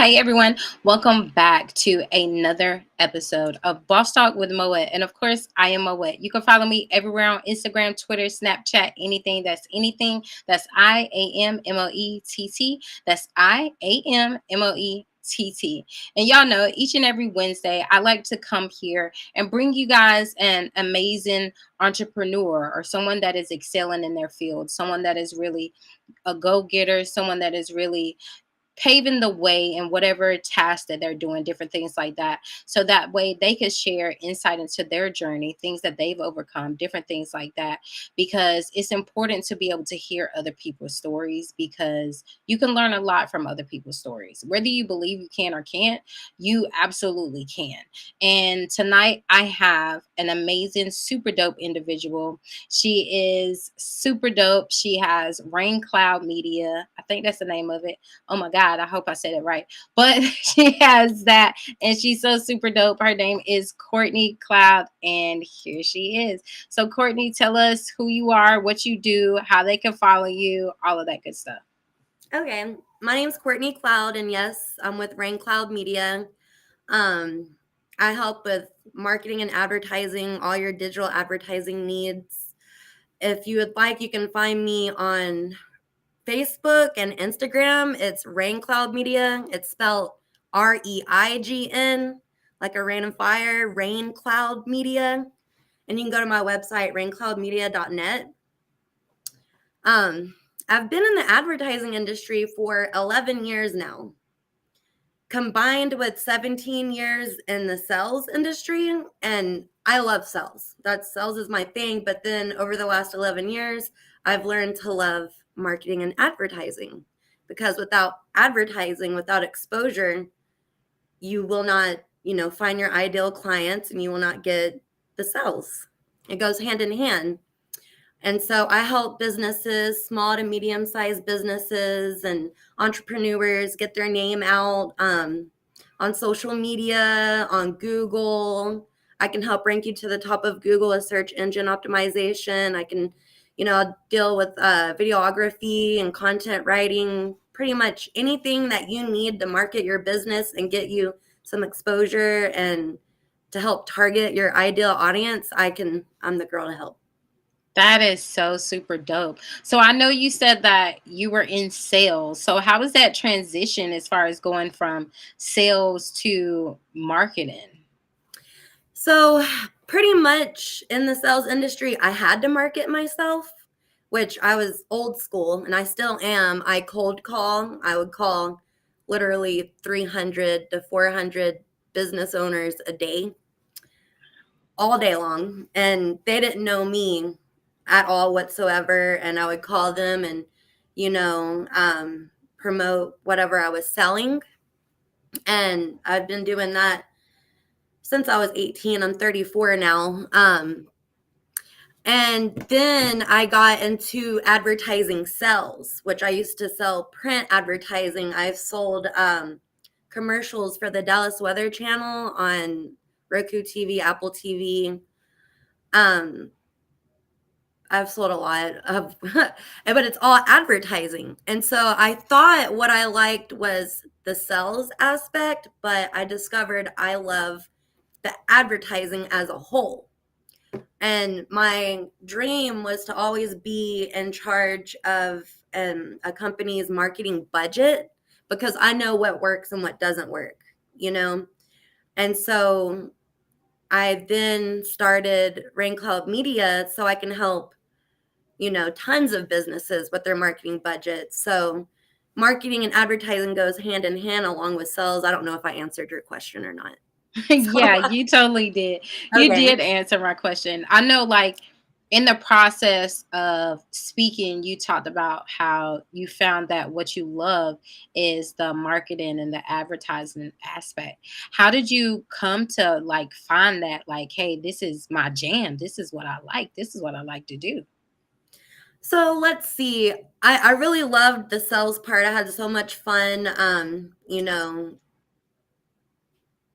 Hey everyone, welcome back to another episode of Boss Talk with Moet. And of course, I am Moet. You can follow me everywhere on Instagram, Twitter, Snapchat, anything. That's anything. That's IAMMOETT. That's IAMMOETT. And y'all know each and every Wednesday, I like to come here and bring you guys an amazing entrepreneur or someone that is excelling in their field, someone that is really a go-getter, someone that is really paving the way in whatever task that they're doing, different things like that. So that way they could share insight into their journey, things that they've overcome, different things like that. Because it's important to be able to hear other people's stories because you can learn a lot from other people's stories. Whether you believe you can or can't, you absolutely can. And tonight I have an amazing, super dope individual. She is super dope. She has ReignCloud Media. I think that's the name of it. Oh my God, I hope I said it right. But she has that, and she's so super dope. Her name is Courtney Cloud, and here she is. So, Courtney, tell us who you are, what you do, how they can follow you, all of that good stuff. Okay, my name's Courtney Cloud, and yes, I'm with ReignCloud Media. I help with marketing and advertising, all your digital advertising needs. If you would like, you can find me on Facebook and Instagram. It's ReignCloud Media. It's spelled REIGN, like a rain and fire, ReignCloud Media. And you can go to my website, reincloudmedia.net. I've been in the advertising industry for 11 years now, combined with 17 years in the sales industry. And I love sales. Sales is my thing. But then over the last 11 years, I've learned to love marketing and advertising, because without advertising, without exposure, you will not, find your ideal clients, and you will not get the sales. It goes hand in hand. And so I help businesses, small to medium-sized businesses and entrepreneurs, get their name out on social media, on Google. I can help rank you to the top of Google with search engine optimization. I can, deal with videography and content writing, pretty much anything that you need to market your business and get you some exposure and to help target your ideal audience. I'm the girl to help. That is so super dope. So I know you said that you were in sales. So how does that transition as far as going from sales to marketing? So pretty much in the sales industry, I had to market myself, which I was old school, and I still am. I cold call. I would call literally 300 to 400 business owners a day, all day long. And they didn't know me at all whatsoever. And I would call them and, promote whatever I was selling. And I've been doing that since I was 18. I'm 34 now. And then I got into advertising sales, which I used to sell print advertising. I've sold commercials for the Dallas Weather Channel on Roku TV, Apple TV. I've sold a lot of, but it's all advertising. And so I thought what I liked was the sales aspect, but I discovered I love the advertising as a whole. And my dream was to always be in charge of a company's marketing budget, because I know what works and what doesn't work, And so I then started ReignCloud Media so I can help, tons of businesses with their marketing budgets. So marketing and advertising goes hand in hand along with sales. I don't know if I answered your question or not. Yeah, So, you totally did. You okay. did answer my question. I know, like, in the process of speaking, you talked about how you found that what you love is the marketing and the advertising aspect. How did you come to like find that, like, hey, this is my jam. This is what I like. This is what I like to do. So let's see. I really loved the sales part. I had so much fun,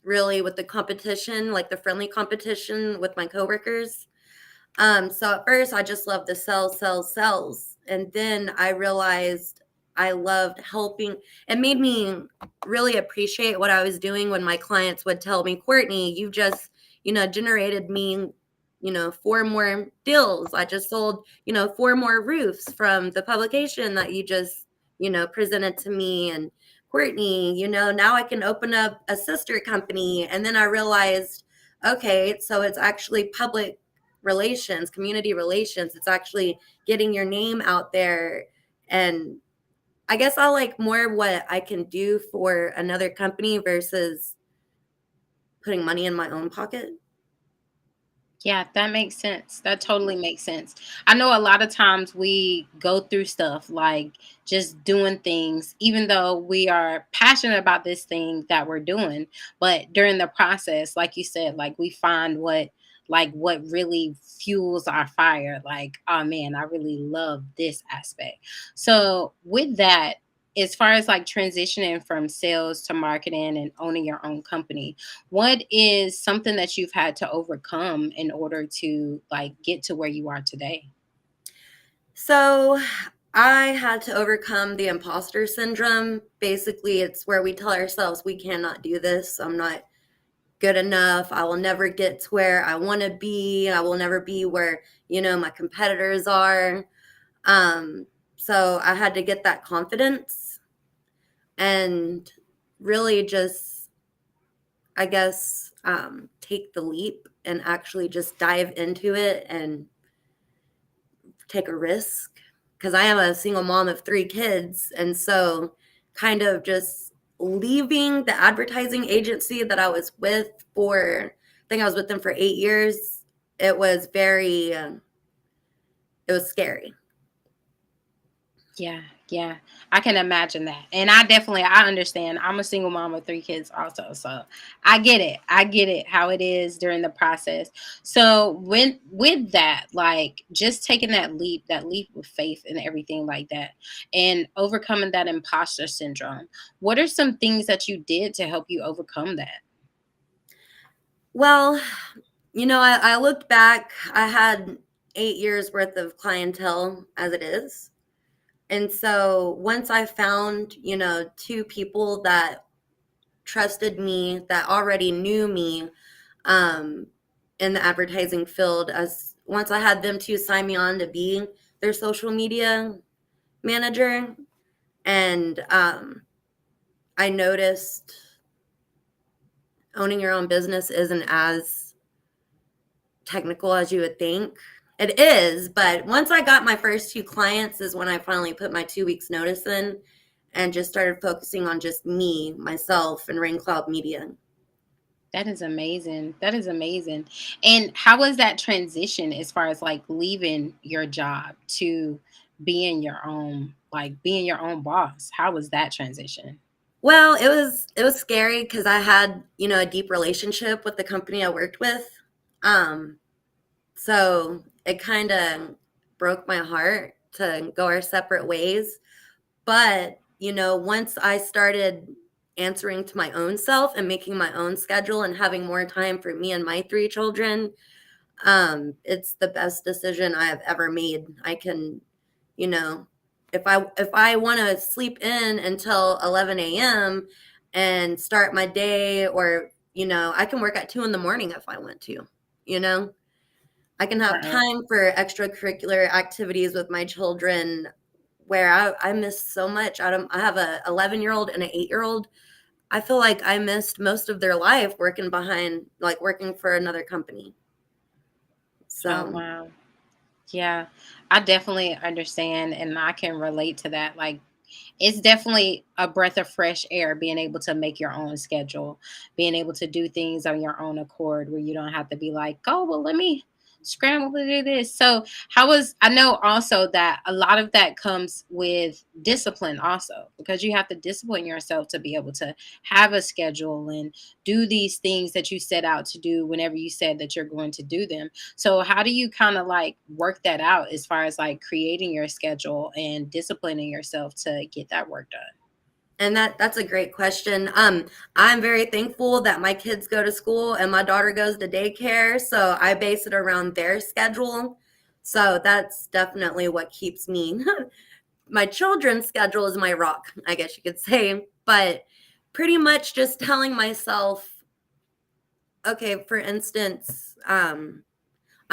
really with the competition, like the friendly competition with my coworkers. So at first I just loved the sales. And then I realized I loved helping. It made me really appreciate what I was doing when my clients would tell me, Courtney, you just, generated me, 4 more deals. I just sold, 4 more roofs from the publication that you just, presented to me. And Courtney, now I can open up a sister company. And then I realized, okay, so it's actually public relations, community relations. It's actually getting your name out there. And I guess I like more what I can do for another company versus putting money in my own pocket. Yeah, that makes sense. That totally makes sense. I know a lot of times we go through stuff like just doing things, even though we are passionate about this thing that we're doing. But during the process, like you said, like we find what really fuels our fire. Like, oh man, I really love this aspect. So with that, as far as like transitioning from sales to marketing and owning your own company, what is something that you've had to overcome in order to like get to where you are today? So I had to overcome the imposter syndrome. Basically, it's where we tell ourselves we cannot do this. I'm not good enough. I will never get to where I want to be. I will never be where, my competitors are. Um, so I had to get that confidence and really just, I guess, take the leap and actually just dive into it and take a risk, because I am a single mom of 3 kids. And so, kind of just leaving the advertising agency that I was with for, I think I was with them for 8 years. It was very, it was scary. Yeah, yeah. I can imagine that. And I understand. I'm a single mom of 3 kids also. So I get it. I get it how it is during the process. So when with that, like just taking that leap with faith and everything like that, and overcoming that imposter syndrome, what are some things that you did to help you overcome that? Well, I looked back, I had 8 years worth of clientele as it is. And so once I found, 2 people that trusted me, that already knew me, um, in the advertising field, as once I had them to sign me on to be their social media manager, and I noticed owning your own business isn't as technical as you would think. It is, but once I got my first 2 clients is when I finally put my 2 weeks notice in and just started focusing on just me, myself, and ReignCloud Media. That is amazing. That is amazing. And how was that transition as far as like leaving your job to being your own boss? How was that transition? Well, it was scary because I had, a deep relationship with the company I worked with. Um, so it kind of broke my heart to go our separate ways. But, once I started answering to my own self and making my own schedule and having more time for me and my 3 children, it's the best decision I have ever made. I can, you know, if I want to sleep in until 11 a.m. and start my day, or, I can work at 2 in the morning if I want to, you know. I can have Right. time for extracurricular activities with my children, where I miss so much. I have a 11-year-old and an 8-year-old. I feel like I missed most of their life working for another company. Oh So, wow. Yeah. I definitely understand and I can relate to that. Like it's definitely a breath of fresh air being able to make your own schedule, being able to do things on your own accord where you don't have to be like, oh, well, let me scramble to do this. So, I know also that a lot of that comes with discipline, also, because you have to discipline yourself to be able to have a schedule and do these things that you set out to do whenever you said that you're going to do them. So how do you kind of like work that out as far as like creating your schedule and disciplining yourself to get that work done? and that's a great question. I'm very thankful that my kids go to school and my daughter goes to daycare, so I base it around their schedule. So that's definitely what keeps me my children's schedule is my rock, I guess you could say. But pretty much just telling myself, okay, for instance, I'm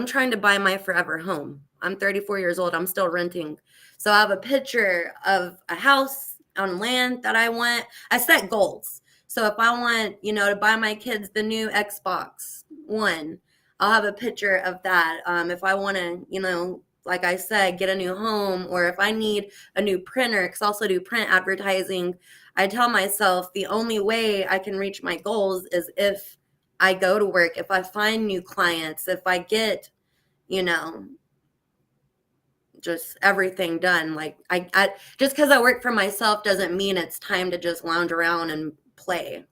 trying to buy my forever home. I'm 34 years old. I'm still renting. So I have a picture of a house on land that I want. I set goals. So if I want, to buy my kids the new Xbox One, I'll have a picture of that. If I want to, like I said, get a new home, or if I need a new printer, because I also do print advertising, I tell myself the only way I can reach my goals is if I go to work, if I find new clients, if I get, you know, just everything done. Like I just because I work for myself doesn't mean it's time to just lounge around and play.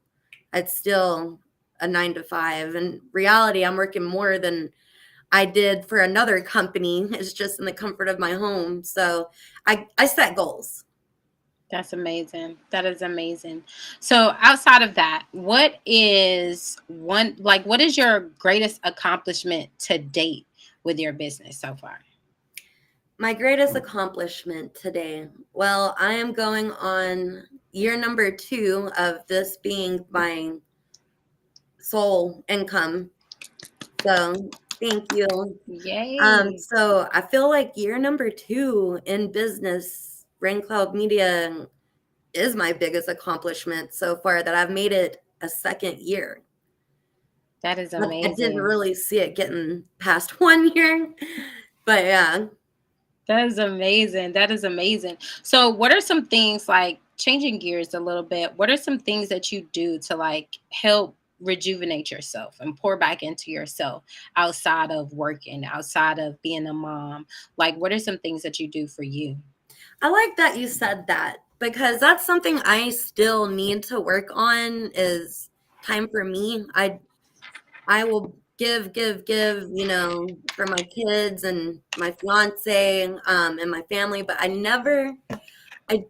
It's still a 9 to 5. In reality, I'm working more than I did for another company. It's just in the comfort of my home. So I set goals. That's amazing. That is amazing. So outside of that, what is your greatest accomplishment to date with your business so far? My greatest accomplishment today. Well, I am going on year number 2 of this being my sole income. So thank you. Yay. So I feel like year number 2 in business, ReignCloud Media is my biggest accomplishment so far, that I've made it a second year. That is But I didn't amazing. really see it getting past 1 year. But yeah. That is amazing. That is amazing. So, what are some things, like changing gears a little bit? What are some things that you do to like help rejuvenate yourself and pour back into yourself outside of working, outside of being a mom? Like, what are some things that you do for you? I like that you said that, because that's something I still need to work on, is time for me. I will give, for my kids and my fiance, and my family, but I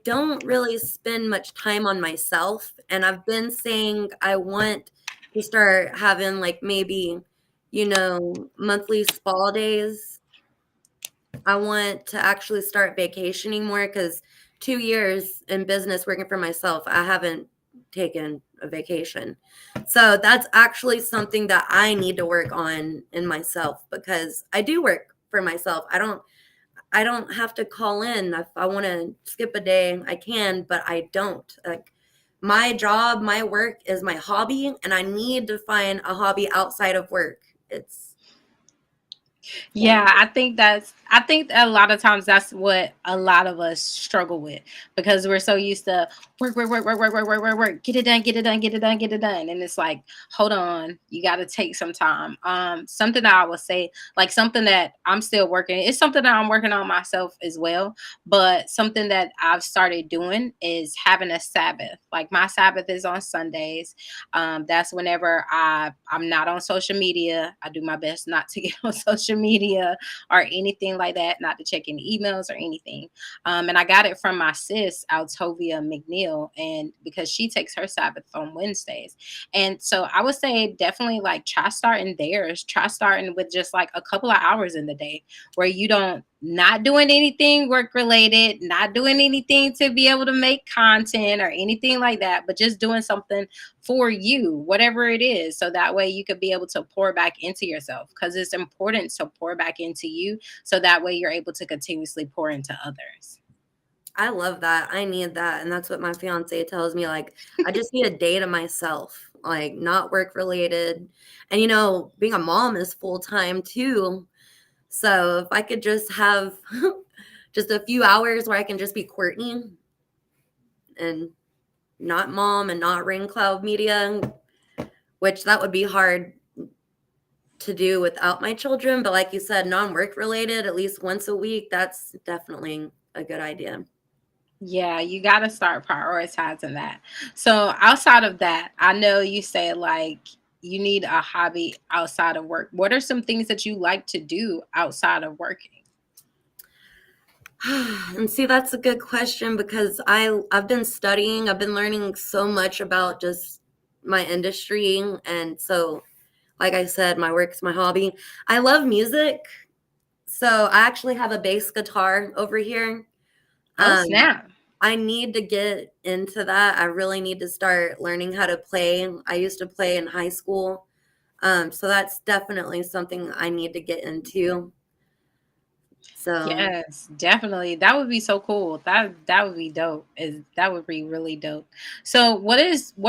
don't really spend much time on myself. And I've been saying I want to start having like maybe, monthly spa days. I want to actually start vacationing more, because 2 years in business working for myself, I haven't taken a vacation. So that's actually something that I need to work on in myself, because I do work for myself. I don't have to call in. If I want to skip a day, I can, but I don't. Like, my job, my work is my hobby, and I need to find a hobby outside of work. It's yeah. Yeah, I think a lot of times that's what a lot of us struggle with, because we're so used to work, get it done, get it done, get it done, get it done. And it's like, hold on, you gotta take some time. Something that I would say, like something that I'm still working, it's something that I'm working on myself as well. But something that I've started doing is having a Sabbath. Like my Sabbath is on Sundays. That's whenever I'm not on social media. I do my best not to get on social media or anything like that, not to check any emails or anything. And I got it from my sis, Altovia McNeil, and because she takes her Sabbath on Wednesdays. And so I would say definitely like try starting theirs. Try starting with just like a couple of hours in the day where you don't not doing anything work related, not doing anything to be able to make content or anything like that, but just doing something for you, whatever it is. So that way you could be able to pour back into yourself, because it's important to pour back into you. So that way you're able to continuously pour into others. I love that. I need that. And that's what my fiance tells me. Like, I just need a day to myself, like not work related. And being a mom is full time too. So if I could just have just a few hours where I can just be Courtney and not mom and not ReignCloud Media, which that would be hard to do without my children. But like you said, non-work related, at least once a week, that's definitely a good idea. Yeah, you got to start prioritizing that. So outside of that, I know you say like you need a hobby outside of work. What are some things that you like to do outside of working? And see, that's a good question, because I've been studying, I've been learning so much about just my industry. And so, like I said, my work's my hobby. I love music. So I actually have a bass guitar over here. Oh, Um, snap. I need to get into that. I really need to start learning how to play. I used to play in high school. So that's definitely something I need to get into. So, Yes, definitely. That would be so cool. That would be dope. Is that would be really dope. So, what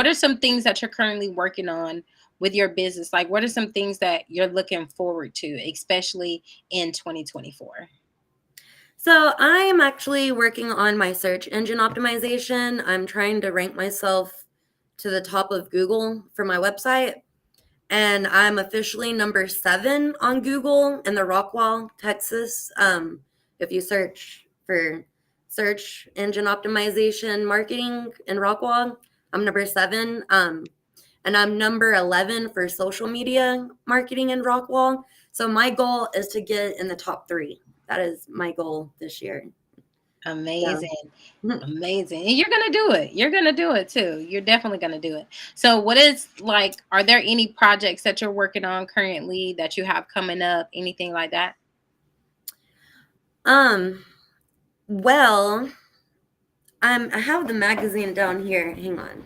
are some things that you're currently working on with your business? Like, what are some things that you're looking forward to, especially in 2024? so I am actually working on my search engine optimization. I'm trying to rank myself to the top of Google for my website. And I'm officially number 7 on Google in the Rockwall, Texas. If you search for search engine optimization marketing in Rockwall, I'm number 7. And I'm number 11 for social media marketing in Rockwall. So my goal is to get in the top 3. That is my goal this year. So, Amazing. Amazing. And you're going to do it. You're going to do it too. You're definitely going to do it. So, what is like, are there any projects that you're working on currently that you have coming up? Anything like that? um, well, I have the magazine down here. Hang on.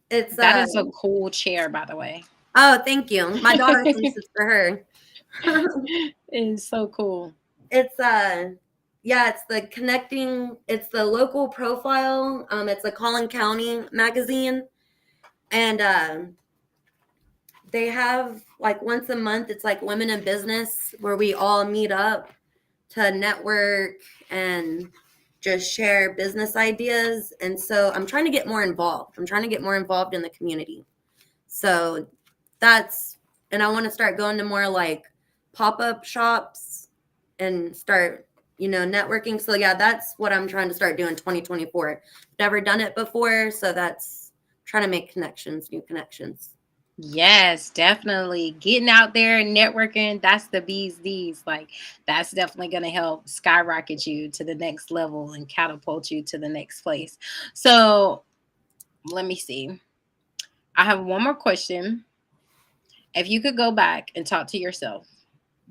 It's That is a cool chair, by the way. Oh, thank you. My daughter thinks it's for her. It's so cool. It's yeah, it's the connecting, it's the local profile. It's a Collin County magazine. And they have like once a month, it's like women in business where we all meet up to network and just share business ideas. And so I'm trying to get more involved. I'm trying to get more involved in the community. So that's, and I want to start going to more like pop-up shops and start, networking. So yeah, that's what I'm trying to start doing 2024. Never done it before. So that's trying to make connections, new connections. Yes, definitely. Getting out there and networking, that's the bees D's. Like, that's definitely going to help skyrocket you to the next level and catapult you to the next place. So, let me see. I have one more question. If you could go back and talk to yourself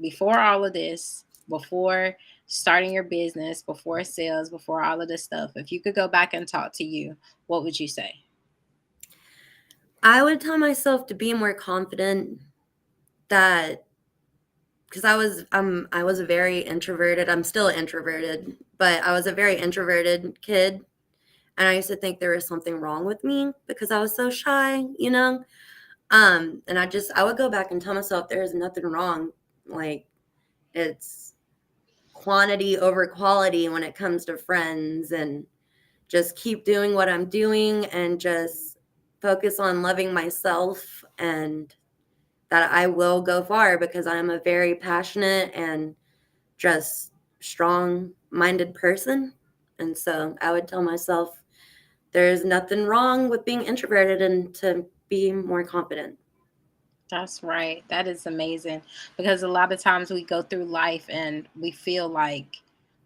before all of this, before starting your business, before sales, before all of this stuff, if you could go back and talk to you, what would you say? I would tell myself to be more confident that because I was a very introverted. I'm still introverted, but I was a very introverted kid. And I used to think there was something wrong with me because I was so shy. And I would go back and tell myself there's nothing wrong. Like it's quantity over quality when it comes to friends, and just keep doing what I'm doing and just focus on loving myself, and that I will go far because I'm a very passionate and just strong minded person. And so I would tell myself there's nothing wrong with being introverted and to be more confident. That's right. That is amazing because a lot of times we go through life and we feel like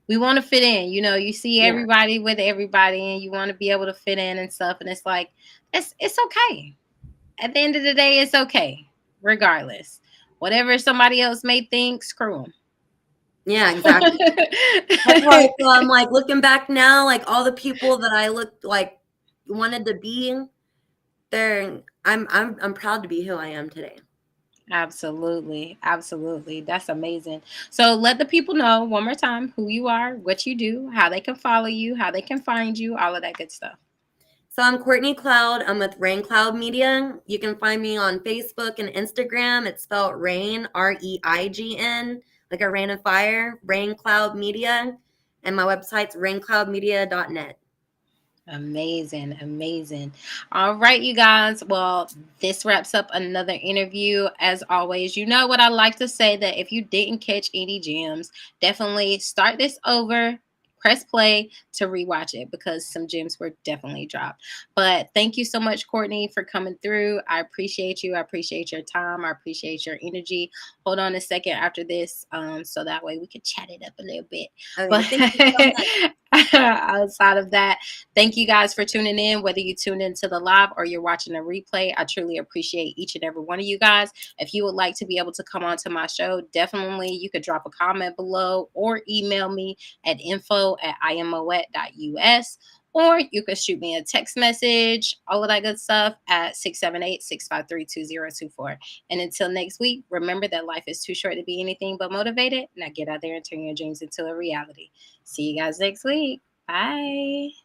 we want to fit in. You know, you see Yeah. everybody with everybody and you want to be able to fit in and stuff. And it's like, it's okay. At the end of the day, it's okay, regardless. Whatever somebody else may think, screw Yeah, exactly. That's how I feel. I'm like looking back now, like all the people that I looked like wanted to be there. I'm proud to be who I am today. Absolutely. Absolutely. That's amazing. So let the people know one more time who you are, what you do, how they can follow you, how they can find you, all of that good stuff. So I'm Courtney Cloud. I'm with ReignCloud Media. You can find me on Facebook and Instagram. It's spelled Reign, REIGN, like a rain of fire, ReignCloud Media. And my website's reincloudmedia.net. Amazing, amazing. All right, you guys. Well, this wraps up another interview. As always, you know what I like to say, that if you didn't catch any gems, definitely start this over, press play to rewatch it because some gems were definitely dropped. But thank you so much, Courtney, for coming through. I appreciate you. I appreciate your time. I appreciate your energy. Hold on a second after this, so that way we can chat it up a little bit. Okay, But thank you so much. Outside of that, thank you guys for tuning in, whether you tune into the live or you're watching a replay. I truly appreciate each and every one of you guys. If you would like to be able to come onto my show, definitely you could drop a comment below or email me at info@iammoet.us, or you can shoot me a text message, all of that good stuff, at 678-653-2024. And until next week, remember that life is too short to be anything but motivated. Now get out there and turn your dreams into a reality. See you guys next week. Bye.